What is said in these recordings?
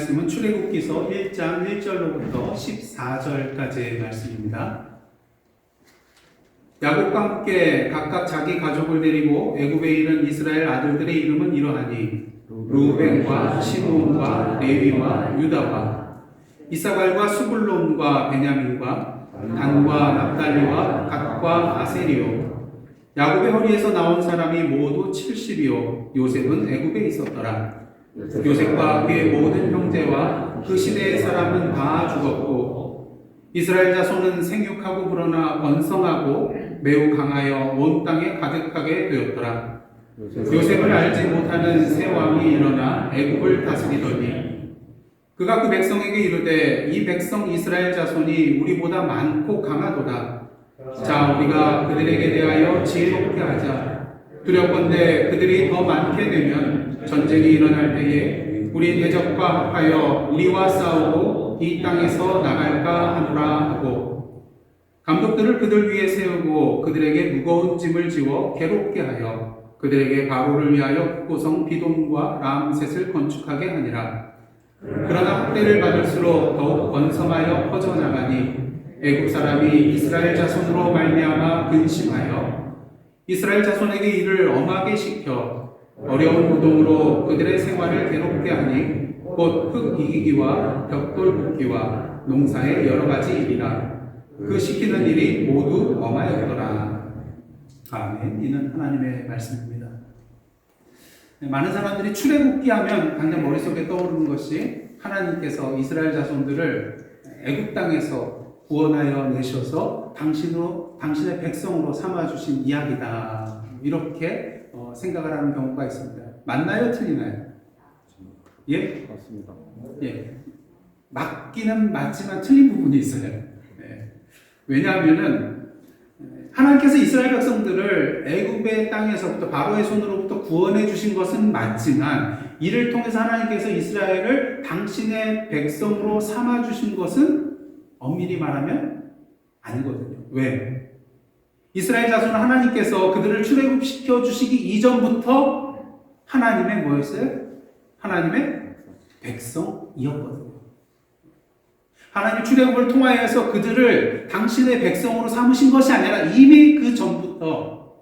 말씀은 출애굽기서 1장 1절로부터 14절까지의 말씀입니다. 야곱과 함께 각각 자기 가족을 데리고 애굽에 이른 이스라엘 아들들의 이름은 이러하니 루벤과 시므온과 레위와 유다와 이사갈과 수불론과 베냐민과 단과 납달리와 갓과 아세리요. 야곱의 허리에서 나온 사람이 모두 70이요 요셉은 애굽에 있었더라. 요셉과 그의 모든 형제와 그 시대의 사람은 다 죽었고 이스라엘 자손은 생육하고 불어나 번성하고 매우 강하여 온 땅에 가득하게 되었더라. 요셉을 알지 못하는 새 왕이 일어나 애굽을 다스리더니 그가 그 백성에게 이르되 이 백성 이스라엘 자손이 우리보다 많고 강하도다. 자, 우리가 그들에게 대하여 지혜롭게 하자. 두렵건대 그들이 더 많게 되면 전쟁이 일어날 때에 우리 대적과 합하여 우리와 싸우고 이 땅에서 나갈까 하노라 하고 감독들을 그들 위에 세우고 그들에게 무거운 짐을 지워 괴롭게 하여 그들에게 바로를 위하여 국고성 비돔과 람셋을 건축하게 하니라. 그러나 학대를 받을수록 더욱 번성하여 퍼져나가니 애굽 사람이 이스라엘 자손으로 말미암아 근심하여 이스라엘 자손에게 이를 엄하게 시켜 어려운 노동으로 그들의 생활을 괴롭게 하니 곧 흙 이기기와 벽돌 붓기와 농사의 여러 가지 일이라. 그 시키는 일이 모두 엄하였더라. 아멘. 이는 하나님의 말씀입니다. 많은 사람들이 출애굽기 하면 당장 머릿속에 떠오르는 것이 하나님께서 이스라엘 자손들을 애굽 땅에서 구원하여 내셔서 당신의 백성으로 삼아주신 이야기다. 이렇게 생각을 하는 경우가 있습니다. 맞나요? 틀리나요? 예? 맞습니다. 예. 맞기는 맞지만 틀린 부분이 있어요. 예. 왜냐하면은 하나님께서 이스라엘 백성들을 애굽의 땅에서부터 바로의 손으로부터 구원해 주신 것은 맞지만 이를 통해서 하나님께서 이스라엘을 당신의 백성으로 삼아 주신 것은 엄밀히 말하면 아니거든요. 왜? 이스라엘 자손은 하나님께서 그들을 출애굽시켜 주시기 이전부터 하나님의 뭐였어요? 하나님의 백성이었거든요. 하나님 출애굽을 통하여서 그들을 당신의 백성으로 삼으신 것이 아니라 이미 그 전부터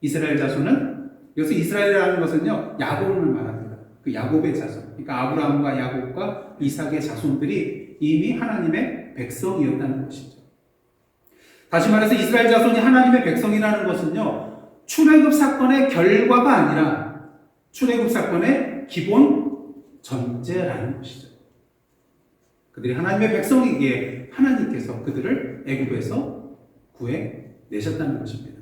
이스라엘 자손은, 여기서 이스라엘이라는 것은요 야곱을 말합니다. 그 야곱의 자손, 그러니까 아브라함과 야곱과 이삭의 자손들이 이미 하나님의 백성이었다는 것이죠. 다시 말해서 이스라엘 자손이 하나님의 백성이라는 것은요 출애굽 사건의 결과가 아니라 출애굽 사건의 기본 전제라는 것이죠. 그들이 하나님의 백성이기에 하나님께서 그들을 애굽에서 구해내셨다는 것입니다.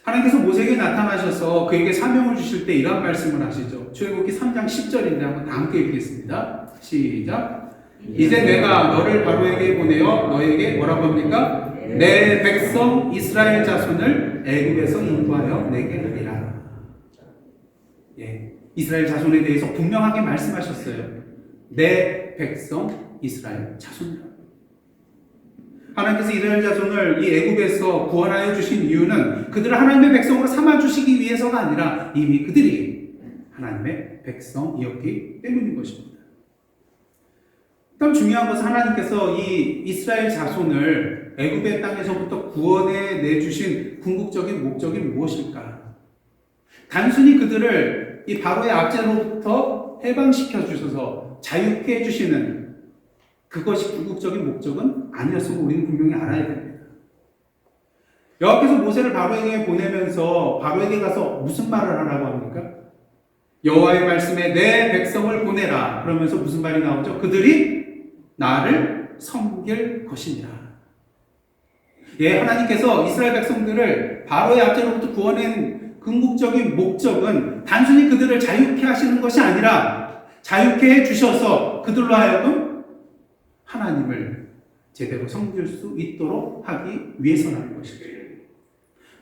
하나님께서 모세에게 나타나셔서 그에게 사명을 주실 때 이런 말씀을 하시죠. 출애굽기 3장 10절인데 한번 다 함께 읽겠습니다. 시작. 이제 내가 너를 바로에게 보내어 너에게 뭐라고 합니까? 내 백성 이스라엘 자손을 애굽에서 인도하여 내게 하리라. 예, 이스라엘 자손에 대해서 분명하게 말씀하셨어요. 내 백성 이스라엘 자손이라. 하나님께서 이스라엘 자손을 이 애굽에서 구원하여 주신 이유는 그들을 하나님의 백성으로 삼아 주시기 위해서가 아니라 이미 그들이 하나님의 백성이었기 때문인 것입니다. 또 중요한 것은 하나님께서 이 이스라엘 자손을 애굽의 땅에서부터 구원해 내주신 궁극적인 목적이 무엇일까? 단순히 그들을 이 바로의 압제로부터 해방시켜 주셔서 자유케 해주시는 그것이 궁극적인 목적은 아니었음을 우리는 분명히 알아야 됩니다. 여호와께서 모세를 바로에게 보내면서 바로에게 가서 무슨 말을 하라고 합니까? 여호와의 말씀에 내 백성을 보내라. 그러면서 무슨 말이 나오죠? 그들이 나를 섬길 것이니라. 예, 하나님께서 이스라엘 백성들을 바로의 압제로부터 구원한 궁극적인 목적은 단순히 그들을 자유케 하시는 것이 아니라 자유케 해주셔서 그들로 하여금 하나님을 제대로 섬길 수 있도록 하기 위해서라는 것이죠.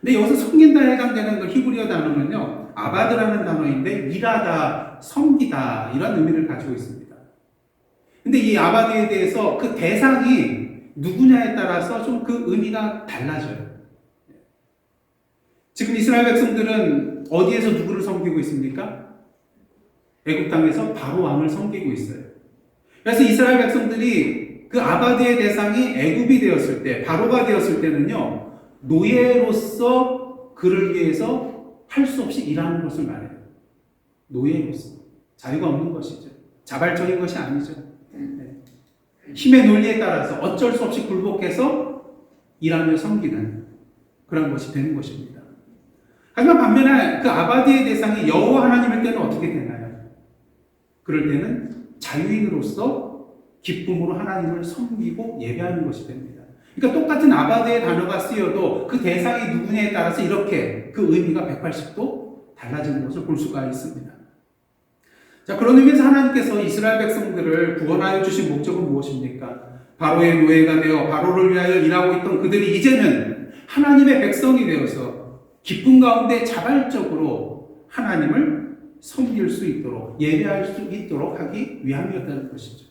근데 여기서 섬긴다에 해당되는 그 히브리어 단어는요, 아바드라는 단어인데 일하다, 섬기다 이런 의미를 가지고 있습니다. 근데 이 아바드에 대해서 그 대상이 누구냐에 따라서 좀 그 의미가 달라져요. 지금 이스라엘 백성들은 어디에서 누구를 섬기고 있습니까? 애굽 땅에서 바로 왕을 섬기고 있어요. 그래서 이스라엘 백성들이 그 아바드의 대상이 애굽이 되었을 때, 바로가 되었을 때는요, 노예로서 그를 위해서 할 수 없이 일하는 것을 말해요. 노예로서. 자유가 없는 것이죠. 자발적인 것이 아니죠. 힘의 논리에 따라서 어쩔 수 없이 굴복해서 일하며 섬기는 그런 것이 되는 것입니다. 하지만 반면에 그 아바디의 대상이 여호와 하나님일 때는 어떻게 되나요? 그럴 때는 자유인으로서 기쁨으로 하나님을 섬기고 예배하는 것이 됩니다. 그러니까 똑같은 아바드의 단어가 쓰여도 그 대상이 누구냐에 따라서 이렇게 그 의미가 180도 달라지는 것을 볼 수가 있습니다. 자, 그런 의미에서 하나님께서 이스라엘 백성들을 구원하여 주신 목적은 무엇입니까? 바로의 노예가 되어 바로를 위하여 일하고 있던 그들이 이제는 하나님의 백성이 되어서 기쁨 가운데 자발적으로 하나님을 섬길 수 있도록, 예배할 수 있도록 하기 위함이었다는 것이죠.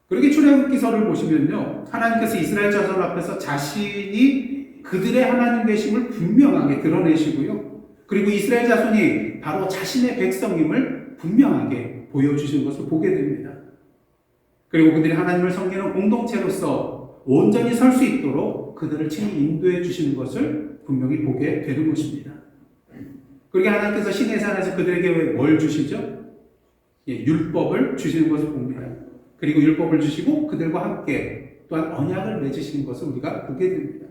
그렇게 출애굽기서를 보시면요, 하나님께서 이스라엘 자손 앞에서 자신이 그들의 하나님 되심을 분명하게 드러내시고요, 그리고 이스라엘 자손이 바로 자신의 백성임을 분명하게 보여주시는 것을 보게 됩니다. 그리고 그들이 하나님을 섬기는 공동체로서 온전히 설 수 있도록 그들을 친히 인도해 주시는 것을 분명히 보게 되는 것입니다. 그렇게 하나님께서 시내 산에서 그들에게 뭘 주시죠? 율법을 주시는 것을 봅니다. 그리고 율법을 주시고 그들과 함께 또한 언약을 맺으시는 것을 우리가 보게 됩니다.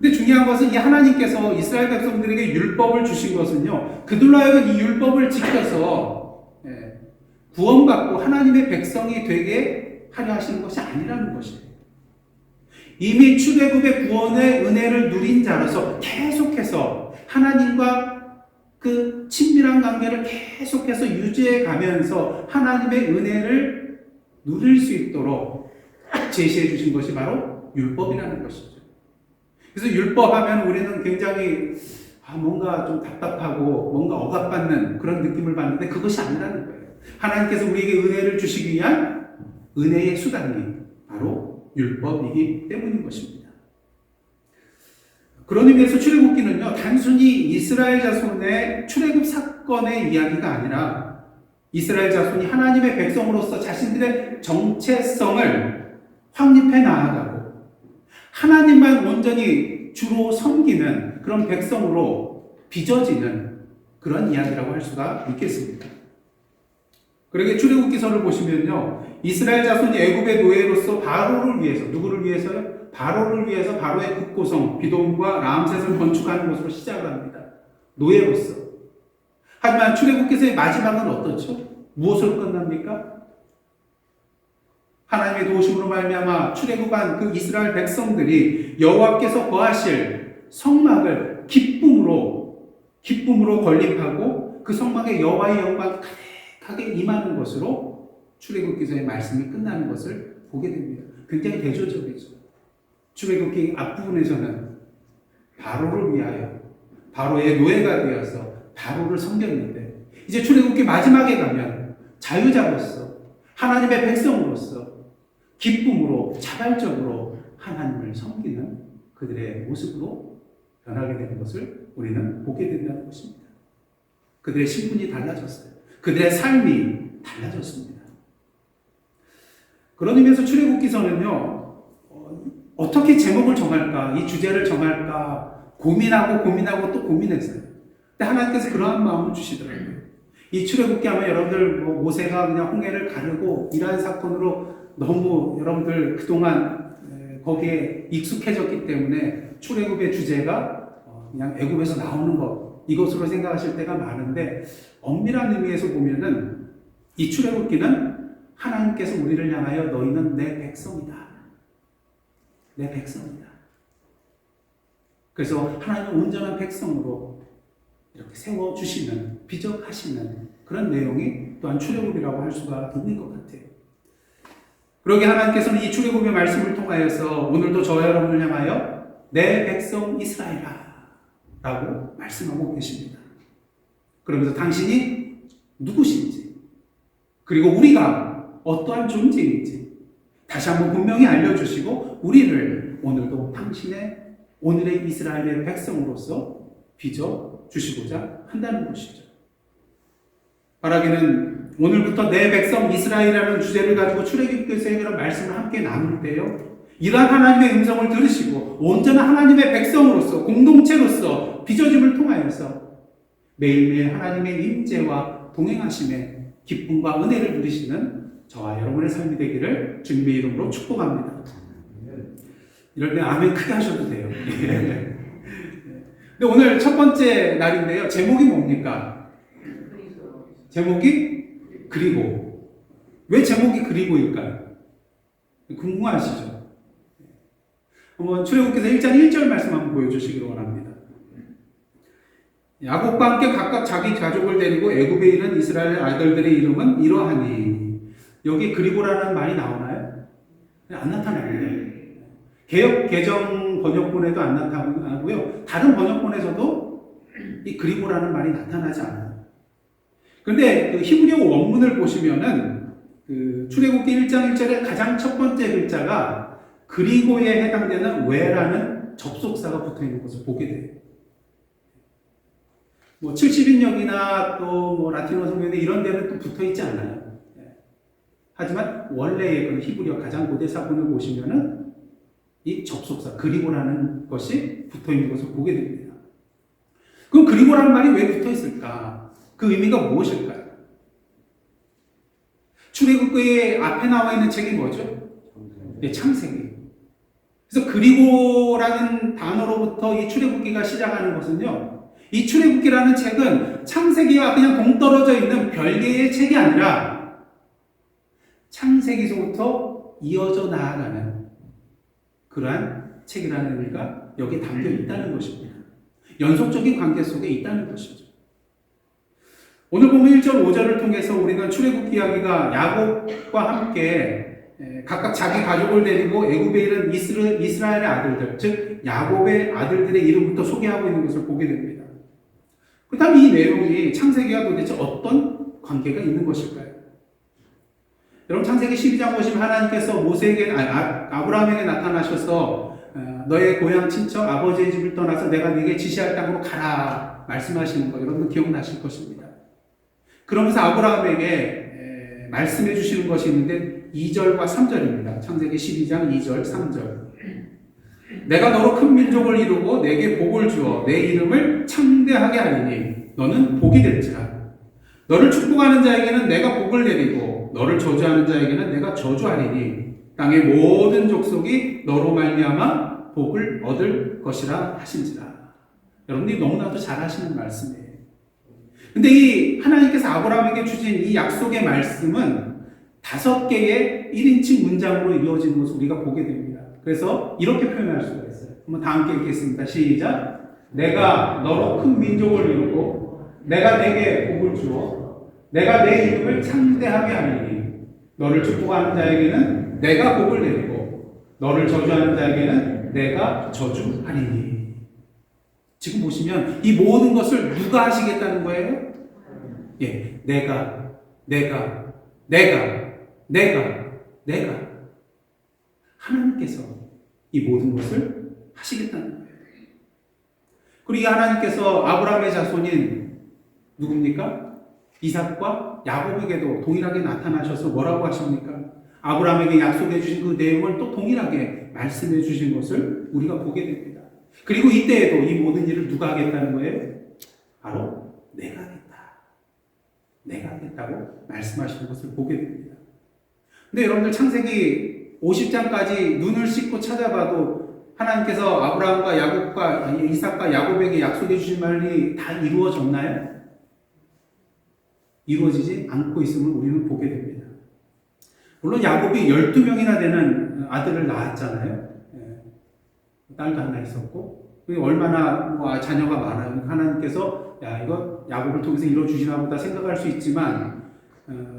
근데 중요한 것은 이 하나님께서 이스라엘 백성들에게 율법을 주신 것은요, 그들로 하여금 이 율법을 지켜서 구원받고 하나님의 백성이 되게 하려 하시는 것이 아니라는 것이에요. 이미 출애굽의 구원의 은혜를 누린 자로서 계속해서 하나님과 그 친밀한 관계를 계속해서 유지해 가면서 하나님의 은혜를 누릴 수 있도록 제시해 주신 것이 바로 율법이라는 것이죠. 그래서 율법하면 우리는 굉장히 뭔가 좀 답답하고 뭔가 억압받는 그런 느낌을 받는데 그것이 아니라는 거예요. 하나님께서 우리에게 은혜를 주시기 위한 은혜의 수단이 바로 율법이기 때문인 것입니다. 그런 의미에서 출애굽기는요, 단순히 이스라엘 자손의 출애굽 사건의 이야기가 아니라 이스라엘 자손이 하나님의 백성으로서 자신들의 정체성을 확립해 나아가고 하나님만 온전히 주로 섬기는 그런 백성으로 빚어지는 그런 이야기라고 할 수가 있겠습니다. 그러게 출애굽기서를 보시면요, 이스라엘 자손이 애굽의 노예로서 바로를 위해서, 누구를 위해서요? 바로를 위해서 바로의 국고성 비돔과 라암셋을 건축하는 것으로 시작을 합니다. 노예로서. 하지만 출애굽기서의 마지막은 어떻죠? 무엇으로 끝납니까? 하나님의 도우심으로 말미암아 출애굽한 그 이스라엘 백성들이 여호와께서 거하실 성막을 기쁨으로 건립하고 그 성막에 여호와의 영광이 가득하게 임하는 것으로 출애굽기서의 말씀이 끝나는 것을 보게 됩니다. 굉장히 대조적이죠. 출애굽기 앞부분에서는 바로를 위하여 바로의 노예가 되어서 바로를 섬겼는데 이제 출애굽기 마지막에 가면 자유자로서 하나님의 백성으로서 기쁨으로 자발적으로 하나님을 섬기는 그들의 모습으로 변하게 되는 것을 우리는 보게 된다는 것입니다. 그들의 신분이 달라졌어요. 그들의 삶이 달라졌습니다. 그런 의미에서 출애굽기서는요, 어떻게 제목을 정할까, 이 주제를 정할까 고민하고 또 고민했어요. 근데 하나님께서 그러한 마음을 주시더라고요. 이 출애굽기 하면 여러분들 모세가 그냥 홍해를 가르고 이러한 사건으로 너무 여러분들 그동안 거기에 익숙해졌기 때문에 출애굽의 주제가 그냥 애굽에서 나오는 것, 이것으로 생각하실 때가 많은데 엄밀한 의미에서 보면은 이 출애굽기는 하나님께서 우리를 향하여 너희는 내 백성이다. 내 백성이다. 그래서 하나님은 온전한 백성으로 이렇게 세워주시는, 비적하시는 그런 내용이 또한 출애굽이라고 할 수가 있는 것 같아요. 그러게 하나님께서는 이 출애굽의 말씀을 통하여서 오늘도 저와 여러분을 향하여 내 백성 이스라엘아 라고 말씀하고 계십니다. 그러면서 당신이 누구신지, 그리고 우리가 어떠한 존재인지 다시 한번 분명히 알려주시고 우리를 오늘도 당신의 오늘의 이스라엘의 백성으로서 빚어 주시고자 한다는 것이죠. 바라기는 오늘부터 내 백성 이스라엘이라는 주제를 가지고 출애굽기에서 이런 말씀을 함께 나눌 때요, 이러한 하나님의 음성을 들으시고 온전한 하나님의 백성으로서 공동체로서 빚어짐을 통하여서 매일매일 하나님의 임재와 동행하심에 기쁨과 은혜를 누리시는 저와 여러분의 삶이 되기를 주님의 이름으로 축복합니다. 이럴 때 아멘 크게 하셔도 돼요. 근데 오늘 첫 번째 날인데요, 제목이 뭡니까? 제목이 그리고. 왜 제목이 그리고일까요? 궁금하시죠? 한번 출애굽기서 1장 1절 말씀 한번 보여주시기를 원합니다. 야곱과 함께 각각 자기 가족을 데리고 애굽에 이른 이스라엘 아들들의 이름은 이러하니. 여기 그리고라는 말이 나오나요? 안 나타납니다. 개역 개정 번역본에도 안 나타나고요, 다른 번역본에서도 이 그리고라는 말이 나타나지 않아요. 그런데 그 히브리어 원문을 보시면은 그 출애굽기 1장 1절의 가장 첫 번째 글자가 그리고에 해당되는 왜라는 접속사가 붙어 있는 것을 보게 돼요. 뭐 70인역이나 또 뭐 라틴어 성경에 이런 데는 또 붙어 있지 않아요. 하지만 원래의 그 히브리어 가장 고대 사본을 보시면은 이 접속사 그리고라는 것이 붙어 있는 것을 보게 됩니다. 그럼 그리고라는 말이 왜 붙어 있을까? 그 의미가 무엇일까요? 출애굽기 앞에 나와 있는 책이 뭐죠? 창세기. 그래서 그리고라는 단어로부터 이 출애굽기가 시작하는 것은요, 이 출애굽기라는 책은 창세기와 그냥 동떨어져 있는 별개의 책이 아니라 창세기서부터 이어져 나아가는 그러한 책이라는 의미가 여기에 담겨 있다는 것입니다. 연속적인 관계 속에 있다는 것이죠. 오늘 보면 1절 5절을 통해서 우리는 출애굽기 이야기가 야곱과 함께 각각 자기 가족을 데리고 애굽에 이른 이스라엘의 아들들, 즉 야곱의 아들들의 이름부터 소개하고 있는 것을 보게 됩니다. 그렇다면 이 내용이 창세기와 도대체 어떤 관계가 있는 것일까요? 여러분, 창세기 12장 보시면 하나님께서 아브라함에게 나타나셔서 너의 고향 친척 아버지의 집을 떠나서 내가 네게 지시할 땅으로 가라 말씀하시는 거 여러분 기억나실 것입니다. 그러면서 아브라함에게 말씀해 주시는 것이 있는데 2절과 3절입니다. 창세기 12장 2절 3절. 내가 너로 큰 민족을 이루고 내게 복을 주어 내 이름을 창대하게 하리니 너는 복이 될지라. 너를 축복하는 자에게는 내가 복을 내리고 너를 저주하는 자에게는 내가 저주하리니 땅의 모든 족속이 너로 말미암아 복을 얻을 것이라 하신지라. 여러분들이 너무나도 잘 하시는 말씀이에요. 근데 이 하나님께서 아브라함에게 주신 이 약속의 말씀은 5개의 1인칭 문장으로 이루어지는 것을 우리가 보게 됩니다. 그래서 이렇게 표현할 수가 있어요. 한번 다 함께 읽겠습니다. 시작. 내가 너로 큰 민족을 이루고 내가 내게 복을 주어 내가 내 이름을 창대하게 하리니 너를 축복하는 자에게는 내가 복을 내리고 너를 저주하는 자에게는 내가 저주하리니. 지금 보시면 이 모든 것을 누가 하시겠다는 거예요? 예, 내가 하나님께서 이 모든 것을 하시겠다는 거예요. 그리고 이 하나님께서 아브라함의 자손인 누굽니까? 이삭과 야곱에게도 동일하게 나타나셔서 뭐라고 하십니까? 아브라함에게 약속해 주신 그 내용을 또 동일하게 말씀해 주신 것을 우리가 보게 됩니다. 그리고 이때에도 이 모든 일을 누가 하겠다는 거예요? 바로 내가 하겠다고 말씀하시는 것을 보게 됩니다. 근데 여러분들 창세기 50장까지 눈을 씻고 찾아봐도 하나님께서 아브라함과 야곱과 이삭과 야곱에게 약속해 주신 말이 다 이루어졌나요? 이루어지지 않고 있음을 우리는 보게 됩니다. 물론 야곱이 12명이나 되는 아들을 낳았잖아요. 딸도 하나 있었고 얼마나 자녀가 많아요. 하나님께서 이거 야곱을 통해서 이루어주시나 보다 생각할 수 있지만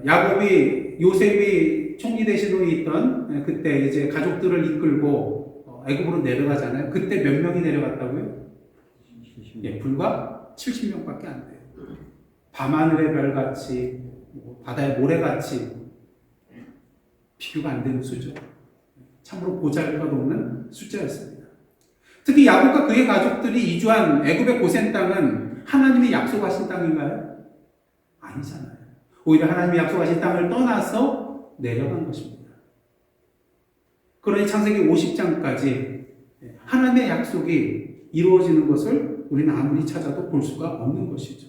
야곱이 요셉이 총리 대신으로 있던 그때 이제 가족들을 이끌고 애굽으로 내려가잖아요. 그때 몇 명이 내려갔다고요? 불과 70명밖에 안 돼요. 밤하늘의 별같이 바다의 모래같이 비교가 안 되는 수죠. 참으로 보잘것없는 숫자였습니다. 특히 야곱과 그의 가족들이 이주한 애굽의 고센 땅은 하나님이 약속하신 땅인가요? 아니잖아요. 오히려 하나님이 약속하신 땅을 떠나서 내려간 것입니다. 그러니 창세기 50장까지 하나님의 약속이 이루어지는 것을 우리는 아무리 찾아도 볼 수가 없는 것이죠.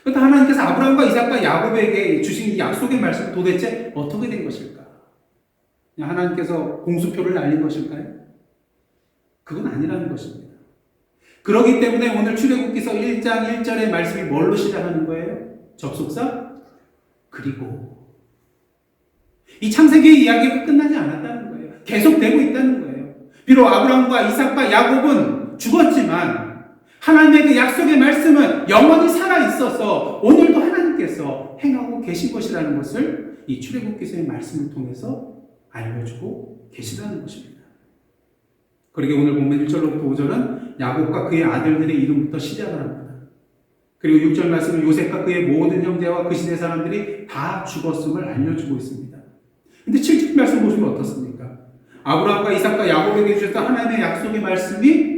그런데 하나님께서 아브라함과 이삭과 야곱에게 주신 이 약속의 말씀 도대체 어떻게 된 것일까? 하나님께서 공수표를 날린 것일까요? 그건 아니라는 것입니다. 그렇기 때문에 오늘 출애굽기서 1장 1절의 말씀이 뭘로 시작하는 거예요? 접속사? 그리고. 이 창세기의 이야기가 끝나지 않았다는 거예요. 계속되고 있다는 거예요. 비록 아브라함과 이삭과 야곱은 죽었지만 하나님의 그 약속의 말씀은 영원히 살아있어서 오늘도 하나님께서 행하고 계신 것이라는 것을 이 출애굽기서의 말씀을 통해서 알려주고 계시다는 것입니다. 그러게 오늘 보면 1절로부터 5절은 야곱과 그의 아들들의 이름부터 시작을 합니다. 그리고 6절 말씀은 요셉과 그의 모든 형제와 그 시대 사람들이 다 죽었음을 알려주고 있습니다. 근데 7절 말씀 보시면 어떻습니까? 아브라함과 이삭과 야곱에게 주셨던 하나님의 약속의 말씀이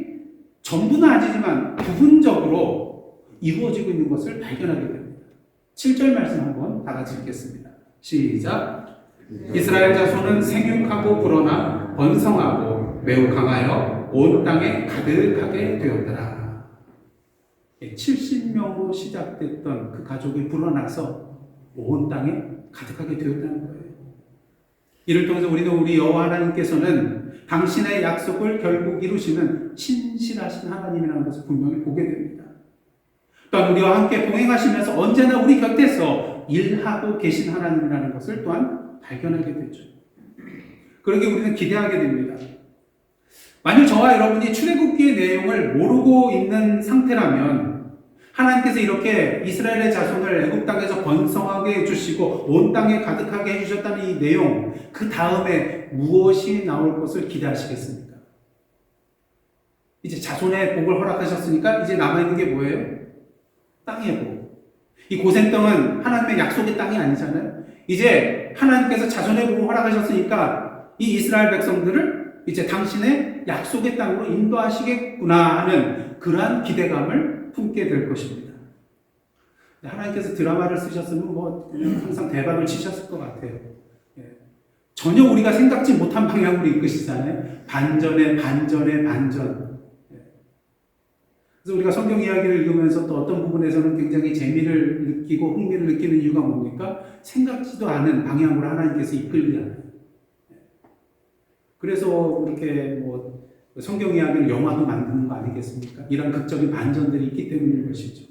전부는 아니지만 부분적으로 이루어지고 있는 것을 발견하게 됩니다. 7절 말씀 한번 다 같이 읽겠습니다. 시작. 이스라엘 자손은 생육하고 불어나 번성하고 매우 강하여 온 땅에 가득하게 되었더라. 70명으로 시작됐던 그 가족이 불어나서 온 땅에 가득하게 되었다는 거예요. 이를 통해서 우리는 우리 여호와 하나님께서는 당신의 약속을 결국 이루시는 신실하신 하나님이라는 것을 분명히 보게 됩니다. 또한 우리와 함께 동행하시면서 언제나 우리 곁에서 일하고 계신 하나님이라는 것을 또한 발견하게 되죠. 그러게 우리는 기대하게 됩니다. 만약 저와 여러분이 출애굽기의 내용을 모르고 있는 상태라면 하나님께서 이렇게 이스라엘의 자손을 애굽 땅에서 번성하게 해주시고 온 땅에 가득하게 해주셨다는 이 내용, 그 다음에 무엇이 나올 것을 기대하시겠습니까? 이제 자손의 복을 허락하셨으니까 이제 남아있는 게 뭐예요? 땅의 복. 이 고센 땅은 하나님의 약속의 땅이 아니잖아요. 이제 하나님께서 자손의 복을 허락하셨으니까 이 이스라엘 백성들을 이제 당신의 약속의 땅으로 인도하시겠구나 하는 그러한 기대감을 품게 될 것입니다. 하나님께서 드라마를 쓰셨으면 항상 대박을 치셨을 것 같아요. 전혀 우리가 생각지 못한 방향으로 이끄시잖아요. 반전에 반전에 반전. 그래서 우리가 성경 이야기를 읽으면서 또 어떤 부분에서는 굉장히 재미를 느끼고 흥미를 느끼는 이유가 뭡니까? 생각지도 않은 방향으로 하나님께서 이끌리잖아요. 그래서 이렇게 성경 이야기를 영화도 만드는 거 아니겠습니까? 이런 극적인 반전들이 있기 때문인 것이죠.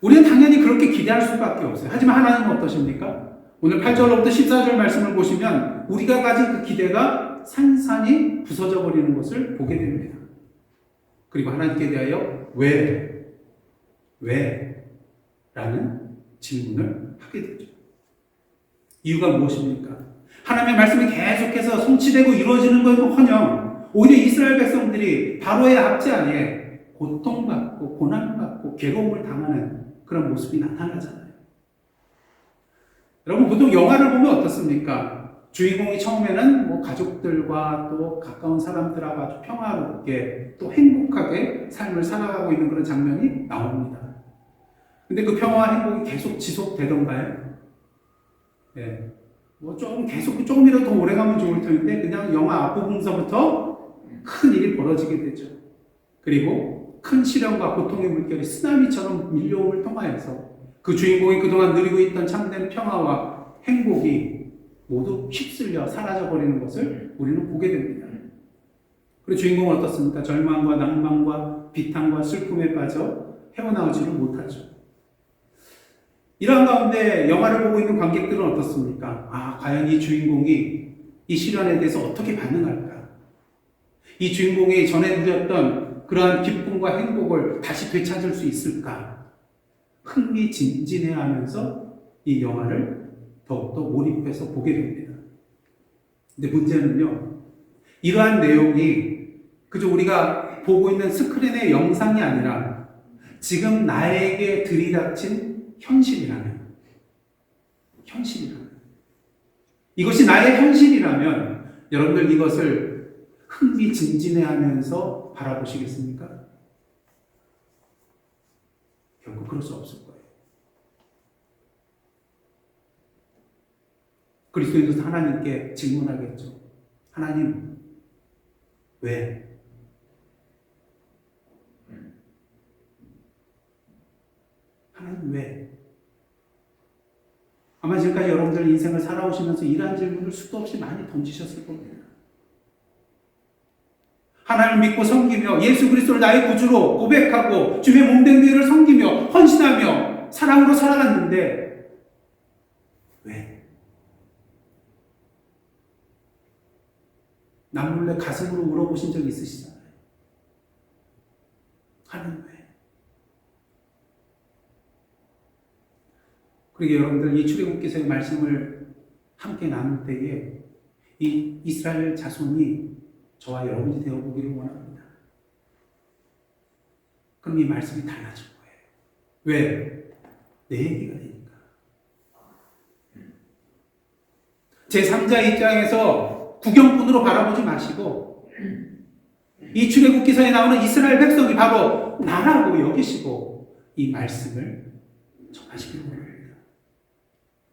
우리는 당연히 그렇게 기대할 수밖에 없어요. 하지만 하나님은 어떠십니까? 오늘 8절로부터 14절 말씀을 보시면 우리가 가진 그 기대가 산산이 부서져 버리는 것을 보게 됩니다. 그리고 하나님께 대하여 왜? 라는 질문을 하게 되죠. 이유가 무엇입니까? 하나님의 말씀이 계속해서 성취되고 이루어지는 것은커녕 오히려 이스라엘 백성들이 바로의 압제하에 고통받고 고난받고 괴로움을 당하는 그런 모습이 나타나잖아요. 여러분 보통 영화를 보면 어떻습니까? 주인공이 처음에는 가족들과 또 가까운 사람들하고 아주 평화롭게 또 행복하게 삶을 살아가고 있는 그런 장면이 나옵니다. 근데 그 평화와 행복이 계속 지속되던가요? 네. 조금이라도 더 오래 가면 좋을 텐데, 그냥 영화 앞부분서부터 큰 일이 벌어지게 되죠. 그리고 큰 시련과 고통의 물결이 쓰나미처럼 밀려옴을 통하여서 그 주인공이 그동안 누리고 있던 참된 평화와 행복이 모두 휩쓸려 사라져버리는 것을 우리는 보게 됩니다. 그리고 주인공은 어떻습니까? 절망과 낭만과 비탄과 슬픔에 빠져 헤어나오지를 못하죠. 이러한 가운데 영화를 보고 있는 관객들은 어떻습니까? 과연 이 주인공이 이 시련에 대해서 어떻게 반응할까? 이 주인공이 전에 누렸던 그러한 기쁨과 행복을 다시 되찾을 수 있을까? 흥미진진해하면서 이 영화를 더욱더 몰입해서 보게 됩니다. 근데 문제는요, 이러한 내용이 그저 우리가 보고 있는 스크린의 영상이 아니라 지금 나에게 들이닥친 현실이라면 이것이 나의 현실이라면 여러분들 이것을 흥미진진해하면서 바라보시겠습니까? 결코 그럴 수 없을 거예요. 그리스도인도 하나님께 질문하겠죠. 하나님, 왜? 하나님 왜? 아마 지금까지 여러분들 인생을 살아오시면서 이러한 질문을 수도 없이 많이 던지셨을 겁니다. 하나님을 믿고 섬기며 예수 그리스도를 나의 구주로 고백하고 주의 몸된 교회를 섬기며 헌신하며 사랑으로 살아갔는데 왜? 남몰래 가슴으로 울어보신 적 있으시잖아요. 하나님 왜? 그러게 여러분들 이 출애굽기서의 말씀을 함께 나눌 때에 이 이스라엘 자손이 저와 여러분이 되어보기를 원합니다. 그럼 이 말씀이 달라질 거예요. 왜? 내 얘기가 되니까. 제3자 입장에서 구경꾼으로 바라보지 마시고 이 출애굽기서에 나오는 이스라엘 백성이 바로 나라고 여기시고 이 말씀을 전하시길 원합니다.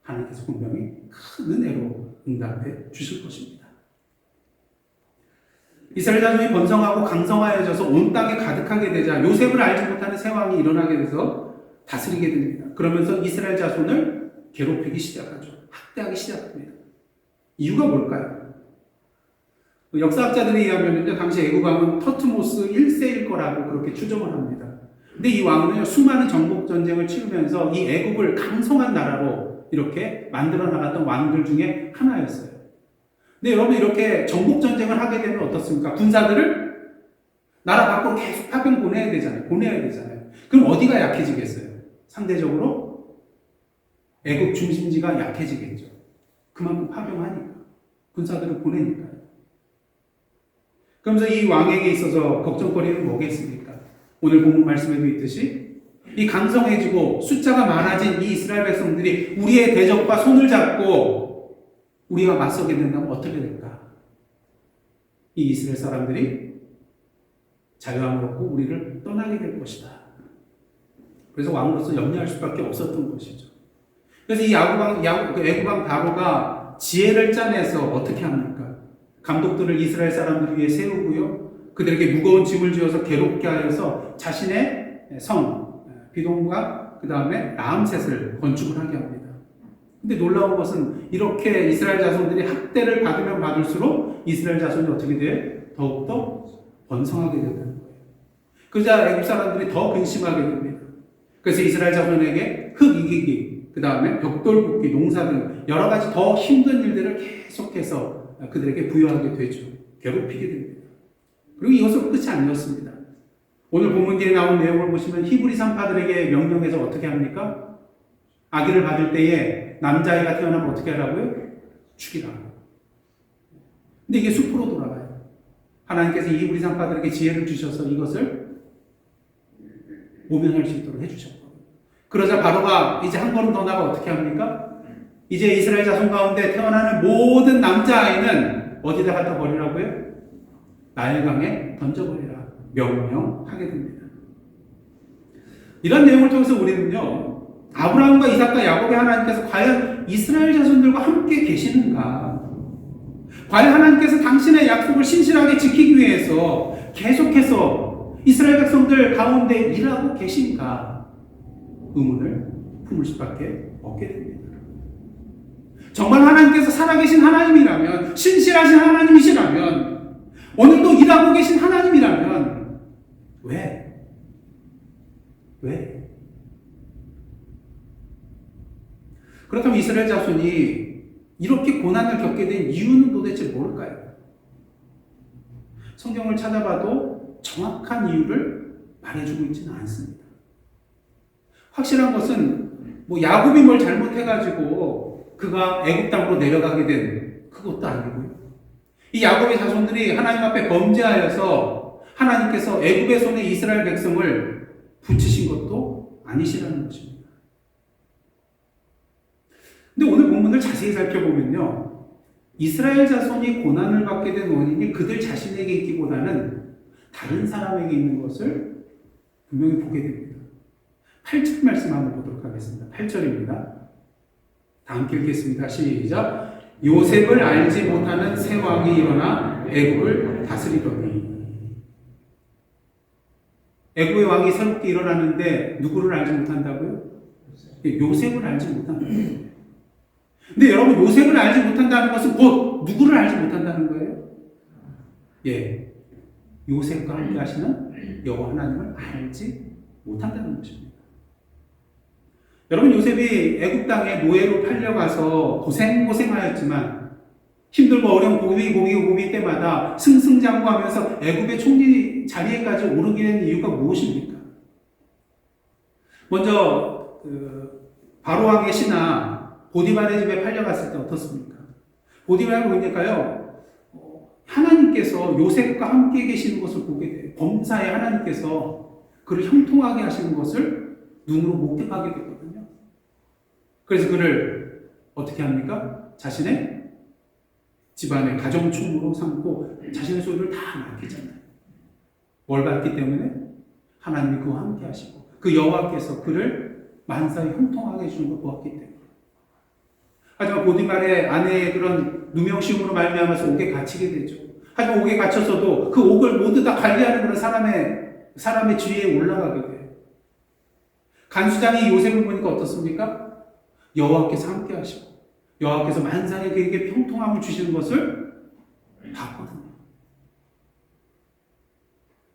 하나님께서 분명히 큰 은혜로 응답해 주실 것입니다. 이스라엘 자손이 번성하고 강성하여져서 온 땅에 가득하게 되자 요셉을 알지 못하는 새 왕이 일어나게 돼서 다스리게 됩니다. 그러면서 이스라엘 자손을 괴롭히기 시작하죠. 학대하기 시작합니다. 이유가 뭘까요? 역사학자들에 의하면 당시 애굽 왕은 터트모스 1세일 거라고 그렇게 추정을 합니다. 근데 이 왕은 수많은 정복 전쟁을 치르면서 이 애굽을 강성한 나라로 이렇게 만들어 나갔던 왕들 중에 하나였어요. 근데 여러분 이렇게 정복 전쟁을 하게 되면 어떻습니까? 군사들을 나라 밖으로 계속 파병 보내야 되잖아요. 그럼 어디가 약해지겠어요? 상대적으로 애굽 중심지가 약해지겠죠. 그만큼 파병하니까. 군사들을 보내니까요. 그러면서 이 왕에게 있어서 걱정거리는 뭐겠습니까? 오늘 본문 말씀에도 있듯이 이 강성해지고 숫자가 많아진 이 이스라엘 백성들이 우리의 대적과 손을 잡고 우리가 맞서게 된다면 어떻게 될까? 이 이스라엘 사람들이 자유함을 얻고 우리를 떠나게 될 것이다. 그래서 왕으로서 염려할 수밖에 없었던 것이죠. 그래서 이 애굽 왕 바로가 지혜를 짜내서 어떻게 합니까? 감독들을 이스라엘 사람들 위해 세우고요. 그들에게 무거운 짐을 지어서 괴롭게 하여서 자신의 성 비동과 그 다음에 라암셋을 건축을 하게 합니다. 근데 놀라운 것은 이렇게 이스라엘 자손들이 학대를 받으면 받을수록 이스라엘 자손이 어떻게 돼요? 더욱더 번성하게 된다는 거예요. 그러자 애굽 사람들이 더 근심하게 됩니다. 그래서 이스라엘 자손에게 흙 이기기, 그 다음에 벽돌 굽기, 농사 등 여러 가지 더 힘든 일들을 계속해서 그들에게 부여하게 되죠. 괴롭히게 됩니다. 그리고 이것으로 끝이 아니었습니다. 오늘 본문 뒤에 나온 내용을 보시면 히브리 산파들에게 명령해서 어떻게 합니까? 아기를 받을 때에 남자아이가 태어나면 어떻게 하라고요? 죽이라고. 근데 이게 숲으로 돌아가요. 하나님께서 이 히브리 산파들에게 지혜를 주셔서 이것을 모면할 수 있도록 해주셨고, 그러자 바로가 이제 한 걸음 더 나가 어떻게 합니까? 이제 이스라엘 자손 가운데 태어나는 모든 남자아이는 어디다 갖다 버리라고요? 나일강에 던져버리라 명령하게 됩니다. 이런 내용을 통해서 우리는요, 아브라함과 이삭과 야곱의 하나님께서 과연 이스라엘 자손들과 함께 계시는가? 과연 하나님께서 당신의 약속을 신실하게 지키기 위해서 계속해서 이스라엘 백성들 가운데 일하고 계신가? 의문을 품을 수밖에 없게 됩니다. 정말 하나님께서 살아계신 하나님이라면, 신실하신 하나님이시라면, 오늘도 일하고 계신 하나님이라면 왜? 그렇다면 이스라엘 자손이 이렇게 고난을 겪게 된 이유는 도대체 뭘까요? 성경을 찾아봐도 정확한 이유를 말해주고 있지는 않습니다. 확실한 것은 야곱이 뭘 잘못해가지고 그가 애굽 땅으로 내려가게 된 그것도 아니고요. 이 야곱의 자손들이 하나님 앞에 범죄하여서 하나님께서 애굽의 손에 이스라엘 백성을 붙이신 것도 아니시라는 것입니다. 근데 오늘 본문을 자세히 살펴보면요, 이스라엘 자손이 고난을 받게 된 원인이 그들 자신에게 있기보다는 다른 사람에게 있는 것을 분명히 보게 됩니다. 8절 말씀 한번 보도록 하겠습니다. 8절입니다. 다 함께 읽겠습니다. 시작. 요셉을 알지 못하는 새 왕이 일어나 애굽을 다스리더니. 애굽의 왕이 새롭게 일어나는데 누구를 알지 못한다고요? 요셉을 알지 못한다는 거예요. 근데 여러분, 요셉을 알지 못한다는 것은 곧 누구를 알지 못한다는 거예요? 예, 요셉과 함께 하시는 여호와 하나님을 알지 못한다는 것입니다. 여러분, 요셉이 애굽 땅에 노예로 팔려가서 고생하였지만 힘들고 어려운 고비 때마다 승승장구하면서 애굽의 총리 자리에까지 오르게 된 이유가 무엇입니까? 먼저 바로 왕의 신하 보디발의 집에 팔려갔을 때 어떻습니까? 보디발을 보니까요, 하나님께서 요셉과 함께 계시는 것을 보게 돼요. 범사에 하나님께서 그를 형통하게 하시는 것을 눈으로 목격하게 되거든요. 그래서 그를 어떻게 합니까? 자신의 집안의 가정총무로 삼고 자신의 소유를 다 맡기잖아요. 뭘 받기 때문에? 하나님이 그와 함께 하시고 그 여호와께서 그를 만사에 형통하게 해주는 걸 보았기 때문에. 하지만 보디발의 아내의 그런 누명시움으로 말미암아서 옥에 갇히게 되죠. 하지만 옥에 갇혀서도 그 옥을 모두 다 관리하는 그런 사람의 지위에 올라가게 돼요. 간수장이 요셉을 보니까 어떻습니까? 여호와께서 함께 하시고 여호와께서 만사에 그에게 평통함을 주시는 것을 봤거든요.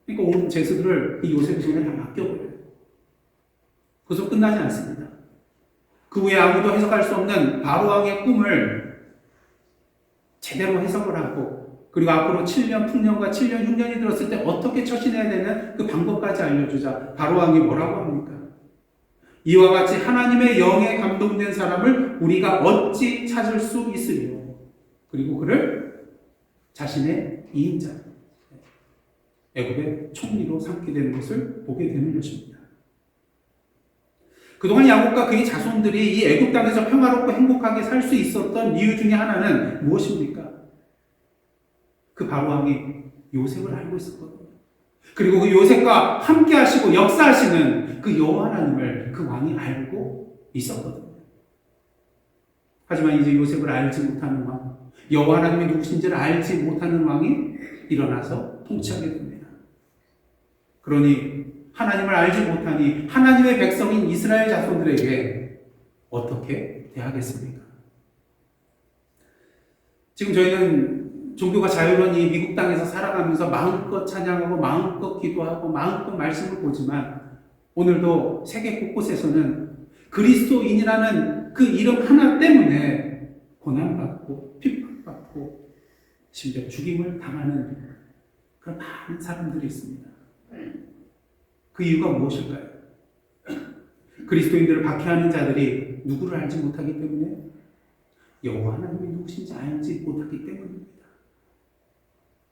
그러니까 온 제수들을 이 요셉의 손에 다 맡겨버려요. 그것으로 끝나지 않습니다. 그 후에 아무도 해석할 수 없는 바로왕의 꿈을 제대로 해석을 하고, 그리고 앞으로 7년 풍년과 7년 흉년이 들었을 때 어떻게 처신해야 되는 그 방법까지 알려주자 바로왕이 뭐라고 합니까? 이와 같이 하나님의 영에 감동된 사람을 우리가 어찌 찾을 수 있으리요? 그리고 그를 자신의 2인자 애굽의 총리로 삼게 되는 것을 보게 되는 것입니다. 그동안 야곱과 그의 자손들이 이 애굽 땅에서 평화롭고 행복하게 살 수 있었던 이유 중에 하나는 무엇입니까? 그 바로왕이 요셉을 알고 있었거든요. 그리고 그 요셉과 함께 하시고 역사하시는 그 여호와 하나님을 그 왕이 알고 있었거든요. 하지만 이제 요셉을 알지 못하는 왕, 여호와 하나님이 누구신지를 알지 못하는 왕이 일어나서 통치하게 됩니다. 그러니 하나님을 알지 못하니 하나님의 백성인 이스라엘 자손들에게 어떻게 대하겠습니까? 지금 저희는 종교가 자유로운 이 미국 땅에서 살아가면서 마음껏 찬양하고 마음껏 기도하고 마음껏 말씀을 보지만 오늘도 세계 곳곳에서는 그리스도인이라는 그 이름 하나 때문에 고난받고 핍박받고 심지어 죽임을 당하는 그런 많은 사람들이 있습니다. 그 이유가 무엇일까요? 그리스도인들을 박해하는 자들이 누구를 알지 못하기 때문에 여호와 하나님이 누구신지 알지 못하기 때문입니다.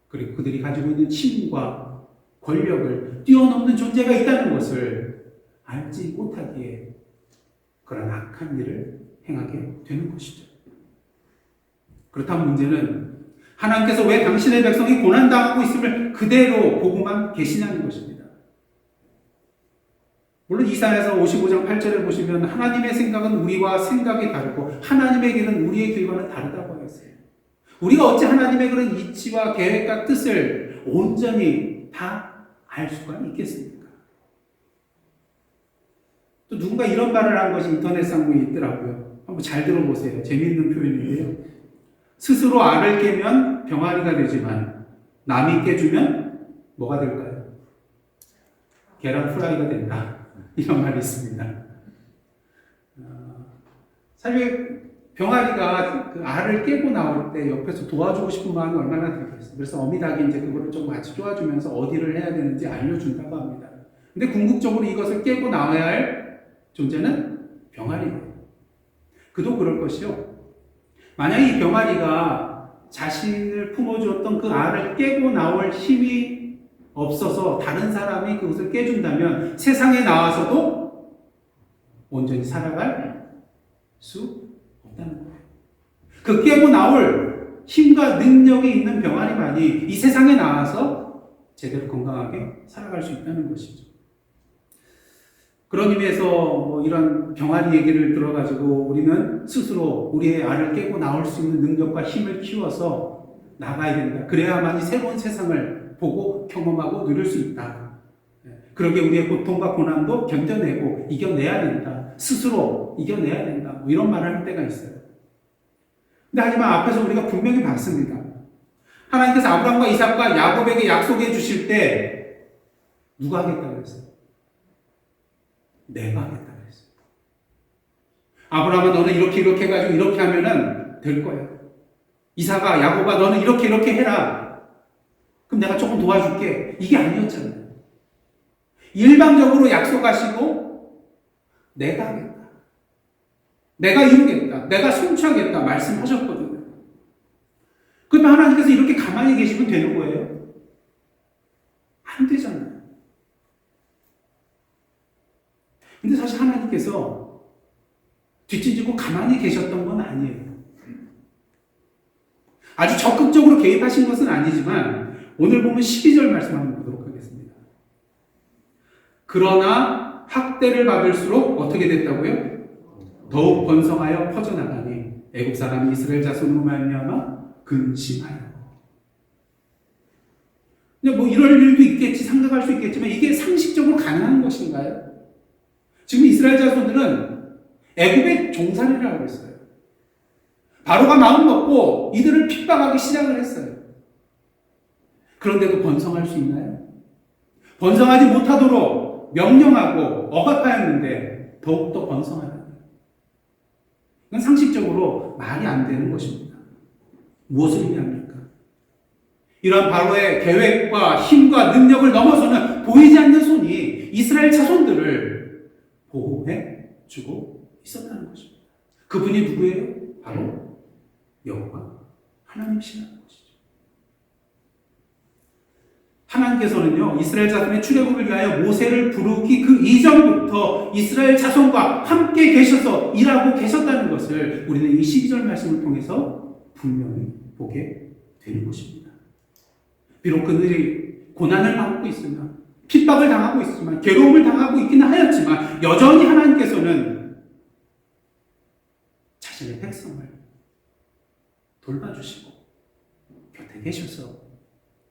그리고 그들이 가지고 있는 힘과 권력을 뛰어넘는 존재가 있다는 것을 알지 못하기에 그런 악한 일을 행하게 되는 것이죠. 그렇다면 문제는 하나님께서 왜 당신의 백성이 고난당하고 있음을 그대로 보고만 계시냐는 것입니다. 물론 이사야서 55장 8절을 보시면 하나님의 생각은 우리와 생각이 다르고 하나님의 길은 우리의 길과는 다르다고 하였어요. 우리가 어찌 하나님의 그런 이치와 계획과 뜻을 온전히 다 알 수가 있겠습니까? 또 누군가 이런 말을 한 것이 인터넷 상무에 있더라고요. 한번 잘 들어보세요. 재미있는 표현인데요. 스스로 알을 깨면 병아리가 되지만 남이 깨주면 뭐가 될까요? 계란 프라이가 된다. 이런 말이 있습니다. 사실 병아리가 그 알을 깨고 나올 때 옆에서 도와주고 싶은 마음이 얼마나 들겠어요. 그래서 어미닭이 이제 그거를 좀 같이 도와주면서 어디를 해야 되는지 알려준다고 합니다. 근데 궁극적으로 이것을 깨고 나와야 할 존재는 병아리예요. 그도 그럴 것이요. 만약에 이 병아리가 자신을 품어주었던 그 알을 깨고 나올 힘이 없어서 다른 사람이 그것을 깨준다면 세상에 나와서도 온전히 살아갈 수 없다는 거예요. 그 깨고 나올 힘과 능력이 있는 병아리만이 이 세상에 나와서 제대로 건강하게 살아갈 수 있다는 것이죠. 그런 의미에서 뭐 이런 병아리 얘기를 들어가지고 우리는 스스로 우리의 알을 깨고 나올 수 있는 능력과 힘을 키워서 나가야 된다. 그래야만이 새로운 세상을 보고 경험하고 누릴 수 있다. 그러게 우리의 고통과 고난도 견뎌내고 이겨내야 된다. 스스로 이겨내야 된다. 뭐 이런 말을 할 때가 있어요. 근데 하지만 앞에서 우리가 분명히 봤습니다. 하나님께서 아브라함과 이삭과 야곱에게 약속해 주실 때 누가 하겠다고 그랬어요? 내가 하겠다고 그랬어요. 아브라함은 너는 이렇게 해가지고 이렇게 하면은 될 거야. 이삭아, 야곱아, 너는 이렇게 해라. 그럼 내가 조금 도와줄게. 이게 아니었잖아요. 일방적으로 약속하시고 내가 하겠다. 내가 이루겠다. 내가 성취하겠다. 말씀하셨거든요. 그러면 하나님께서 이렇게 가만히 계시면 되는 거예요? 안 되잖아요. 근데 사실 하나님께서 뒷짐지고 가만히 계셨던 건 아니에요. 아주 적극적으로 개입하신 것은 아니지만 오늘 보면 12절 말씀 한번 보도록 하겠습니다. 그러나 학대를 받을수록 어떻게 됐다고요? 더욱 번성하여 퍼져나가니 애굽 사람이 이스라엘 자손으로 말미암아 근심하여. 뭐 이럴 일도 있겠지 생각할 수 있겠지만 이게 상식적으로 가능한 것인가요? 지금 이스라엘 자손들은 애굽의 종살이를 하고 있어요. 바로가 마음 먹고 이들을 핍박하기 시작을 했어요. 그런데도 번성할 수 있나요? 번성하지 못하도록 명령하고 억압하였는데 더욱더 번성하다. 이건 상식적으로 말이 안 되는 것입니다. 무엇을 의미합니까? 이러한 바로의 계획과 힘과 능력을 넘어서는 보이지 않는 손이 이스라엘 자손들을 보호해 주고 있었다는 것입니다. 그분이 누구예요? 바로 여호와 하나님이시라는 것이죠. 하나님께서는요, 이스라엘 자손의 출애굽을 위하여 모세를 부르기 그 이전부터 이스라엘 자손과 함께 계셔서 일하고 계셨다는 것을 우리는 이 12절 말씀을 통해서 분명히 보게 되는 것입니다. 비록 그들이 고난을 당하고 있으면, 핍박을 당하고 있지만, 괴로움을 당하고 있기는 하였지만 여전히 하나님께서는 자신의 백성을 돌봐주시고 곁에 계셔서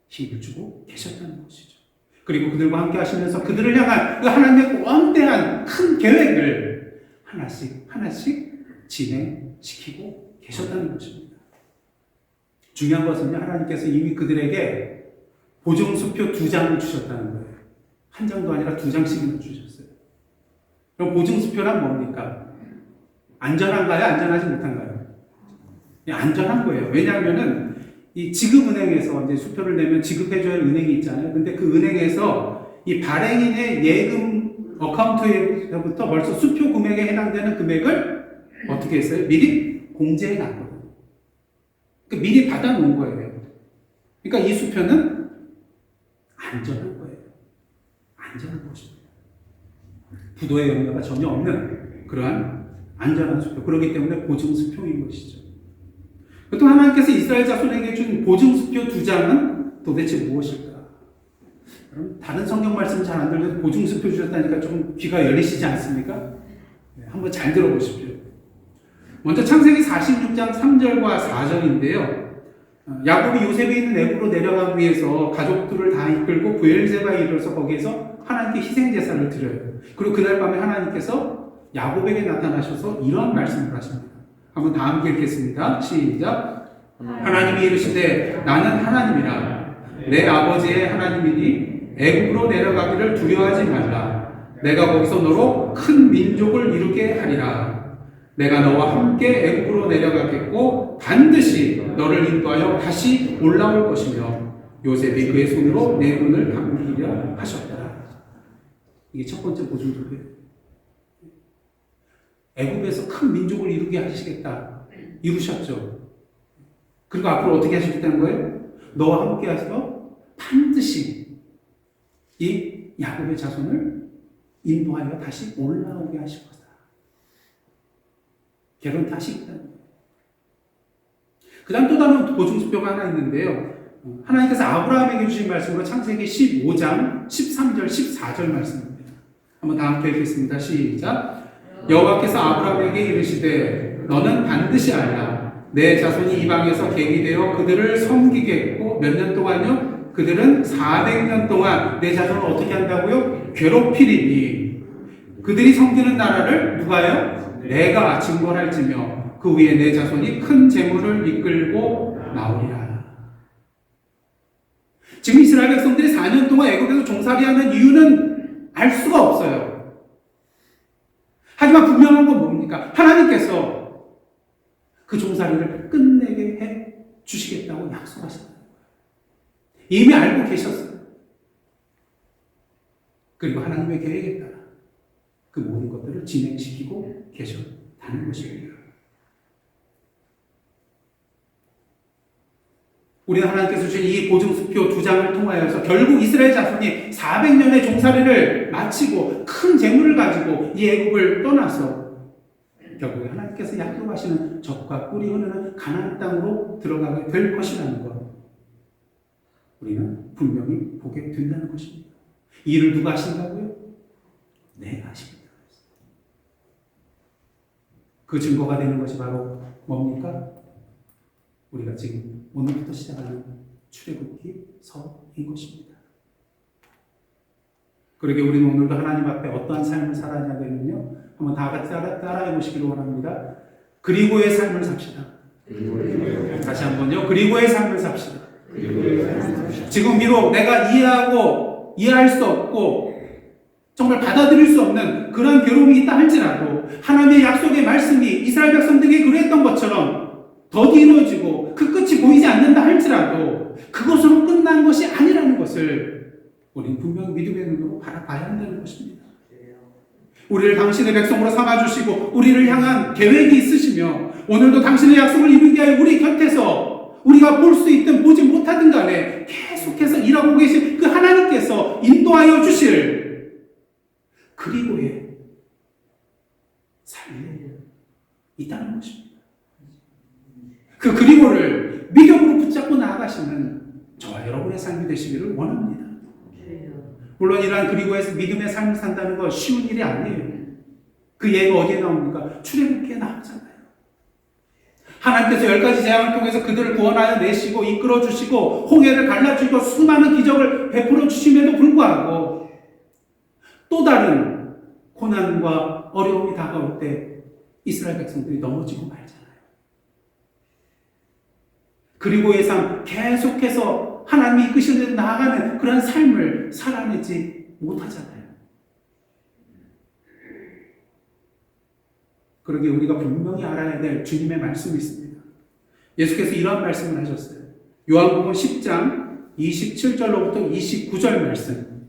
힘을 주고 계셨다는 것이죠. 그리고 그들과 함께 하시면서 그들을 향한 그 하나님의 원대한 큰 계획을 하나씩 진행시키고 계셨다는 것입니다. 중요한 것은요, 하나님께서 이미 그들에게 보증수표 2장을 주셨다는 거예요. 한 장도 아니라 2장씩이나 주셨어요. 그럼 보증수표란 뭡니까? 안전한가요? 안전하지 못한가요? 안전한 거예요. 왜냐하면은 이 지급은행에서 이제 수표를 내면 지급해줘야 할 은행이 있잖아요. 근데 그 은행에서 이 발행인의 예금 어카운트에서부터 벌써 수표 금액에 해당되는 금액을 어떻게 했어요? 미리 공제해 놨거든요. 그러니까 미리 받아 놓은 거예요. 그러니까 이 수표는 안전한 거예요. 안전한 것입니다. 부도의 염려가 전혀 없는 그러한 안전한 수표. 그렇기 때문에 보증수표인 것이죠. 또 하나님께서 이스라엘 자손에게 준 보증수표 2장은 도대체 무엇일까? 다른 성경 말씀 잘 안 들려도 보증수표 주셨다니까 조금 귀가 열리시지 않습니까? 한번 잘 들어보십시오. 먼저 창세기 46장 3절과 4절인데요. 야곱이 요셉이 있는 애굽으로 내려가기 위해서 가족들을 다 이끌고 브엘세바에 이르러서 거기에서 하나님께 희생제사를 드려요. 그리고 그날 밤에 하나님께서 야곱에게 나타나셔서 이러한 말씀을 하십니다. 한번 다 함께 읽겠습니다. 시작. 하나님이 이르시되 나는 하나님이라. 내 아버지의 하나님이니 애굽으로 내려가기를 두려워하지 말라. 내가 거기서 너로 큰 민족을 이루게 하리라. 내가 너와 함께 애굽으로 내려가겠고 반드시 너를 인도하여 다시 올라올 것이며 요셉이 그의 손으로 내 눈을 감기려 하셨다. 이게 첫 번째 보증수표예요. 애굽에서 큰 민족을 이루게 하시겠다. 이루셨죠. 그리고 앞으로 어떻게 하시겠다는 거예요? 너와 함께 하셔서 반드시 이 야곱의 자손을 인도하여 다시 올라오게 하실 거다. 개런티 하시겠다는 거예요. 그 다음 또 다른 보증수표가 하나 있는데요. 하나님께서 아브라함에게 주신 말씀으로 창세기 15장 13절 14절 말씀입니다. 한번 다 함께 읽겠습니다. 시작. 여호와께서 아브라함에게 이르시되 너는 반드시 알라. 내 자손이 이방에서 객이 되어 그들을 섬기겠고 몇 년 동안요? 그들은 400년 동안 내 자손을 어떻게 한다고요? 괴롭히리니 그들이 섬기는 나라를 누가요? 내가 증권할지며 그 위에 내 자손이 큰 재물을 이끌고 나오리라. 지금 이스라엘 백성들이 4년 동안 애굽에서 종살이하는 이유는 알 수가 없어요. 하지만 분명한 건 뭡니까? 하나님께서 그 종살이를 끝내게 해 주시겠다고 약속하셨어요. 이미 알고 계셨어요. 그리고 하나님의 계획에 따라 그 모든 것들을 진행시키고 계셨다는 것입니다. 우리는 하나님께서 주신 이 보증수표 2장을 통하여서 결국 이스라엘 자손이 400년의 종살이를 마치고 큰 재물을 가지고 이 애굽을 떠나서 결국에 하나님께서 약속하시는 젖과 꿀이 흐르는 가나안 땅으로 들어가게 될 것이라는 것, 우리는 분명히 보게 된다는 것입니다. 이 일을 누가 하신다고요? 내가 하십니다. 그 증거가 되는 것이 바로 뭡니까? 우리가 지금 오늘부터 시작하는 출애굽기 서인 것입니다. 그러게 우리는 오늘도 하나님 앞에 어떠한 삶을 살아야 되면요, 한번 다 같이 따라해 보시기를 원합니다. 그리고의 삶을 삽시다. 다시 한번요. 그리고의 삶을 삽시다. 지금 비록 내가 이해하고 이해할 수 없고 정말 받아들일 수 없는 그런 괴로움이 있다 할지라도 하나님의 약속의 말씀이 이스라엘 백성들에게 그랬던 것처럼 더디 이루어지고 그 끝이 보이지 않는다 할지라도 그것으로 끝난 것이 아니라는 것을 우리는 분명히 믿음의 눈으로 바라봐야 한다는 것입니다. 우리를 당신의 백성으로 삼아주시고 우리를 향한 계획이 있으시며 오늘도 당신의 약속을 이루기 위하여 우리 곁에서 우리가 볼 수 있든 보지 못하든 간에 계속해서 일하고 계신 그 하나님께서 인도하여 주실 그리고의 삶이 있다는 것입니다. 그 그리고를 믿음으로 붙잡고 나아가시는 저와 여러분의 삶이 되시기를 원합니다. 물론 이러한 그리고에서 믿음의 삶을 산다는 건 쉬운 일이 아니에요. 그 예가 어디에 나옵니까? 출애굽기에 나오잖아요. 하나님께서 10가지 재앙을 통해서 그들을 구원하여 내시고 이끌어 주시고 홍해를 갈라주시고 수많은 기적을 베풀어 주심에도 불구하고 또 다른 고난과 어려움이 다가올 때 이스라엘 백성들이 넘어지고 말잖아요. 그리고의 삶, 계속해서 하나님이 이끄시는 데로 나아가는 그런 삶을 살아내지 못하잖아요. 그러기에 우리가 분명히 알아야 될 주님의 말씀이 있습니다. 예수께서 이러한 말씀을 하셨어요. 요한복음 10장 27절로부터 29절 말씀.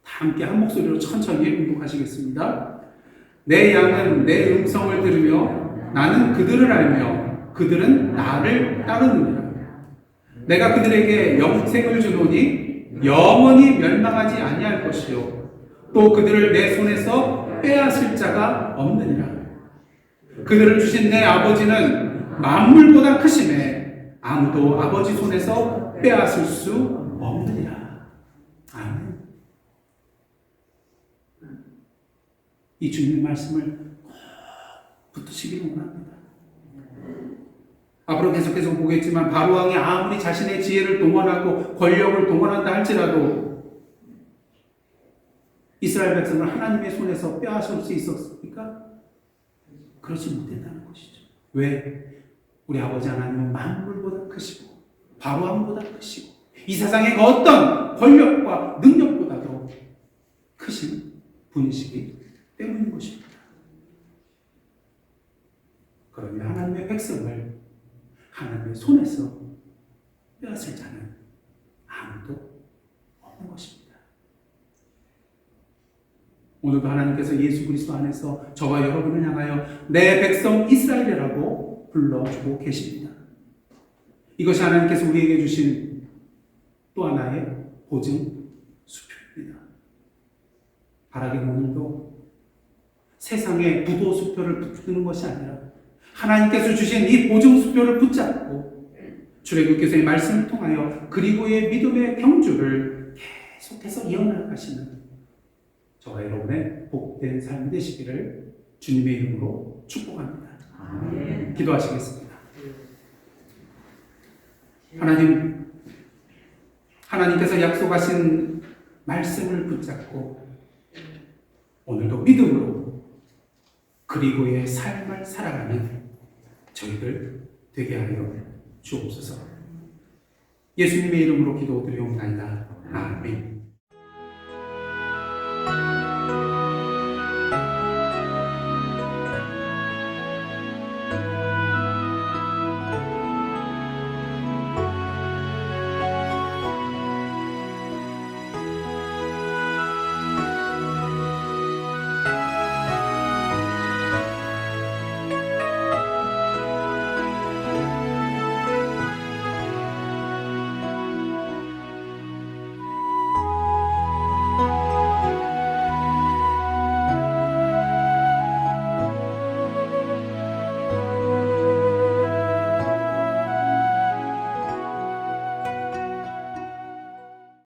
다 함께 한 목소리로 천천히 봉독하시겠습니다. 내 양은 내 음성을 들으며 나는 그들을 알며 그들은 나를 따르느니라. 내가 그들에게 영생을 주노니 영원히 멸망하지 아니할 것이요 또 그들을 내 손에서 빼앗을 자가 없느니라. 그들을 주신 내 아버지는 만물보다 크심에 아무도 아버지 손에서 빼앗을 수 없느니라. 아멘. 이 주님의 말씀을 꼭 붙드시기를 원합니다. 앞으로 계속해서 보겠지만 바로왕이 아무리 자신의 지혜를 동원하고 권력을 동원한다 할지라도 이스라엘 백성을 하나님의 손에서 빼앗을 수 있었습니까? 그렇지 못했다는 것이죠. 왜? 우리 아버지 하나님은 만물보다 크시고 바로왕보다 크시고 이 세상의 어떤 권력과 능력보다도 크신 분이시기 때문인 것입니다. 그러면 하나님의 백성을 하나님의 손에서 빼앗을 자는 아무도 없는 것입니다. 오늘도 하나님께서 예수 그리스도 안에서 저와 여러분을 향하여 내 백성 이스라엘이라고 불러주고 계십니다. 이것이 하나님께서 우리에게 주신 또 하나의 보증 수표입니다. 바라기 오늘도 세상의 부도 수표를 붙드는 것이 아니라 하나님께서 주신 이 보증 수표를 붙잡고 출애굽기서의 말씀을 통하여 그리고의 믿음의 경주를 계속해서 이어나가시는 저와 여러분의 복된 삶이 되시기를 주님의 이름으로 축복합니다. 기도하시겠습니다. 하나님께서 약속하신 말씀을 붙잡고 오늘도 믿음으로 그리고의 삶을 살아가는 저희들 되게 하여 주옵소서. 예수님의 이름으로 기도드리옵나이다. 아멘.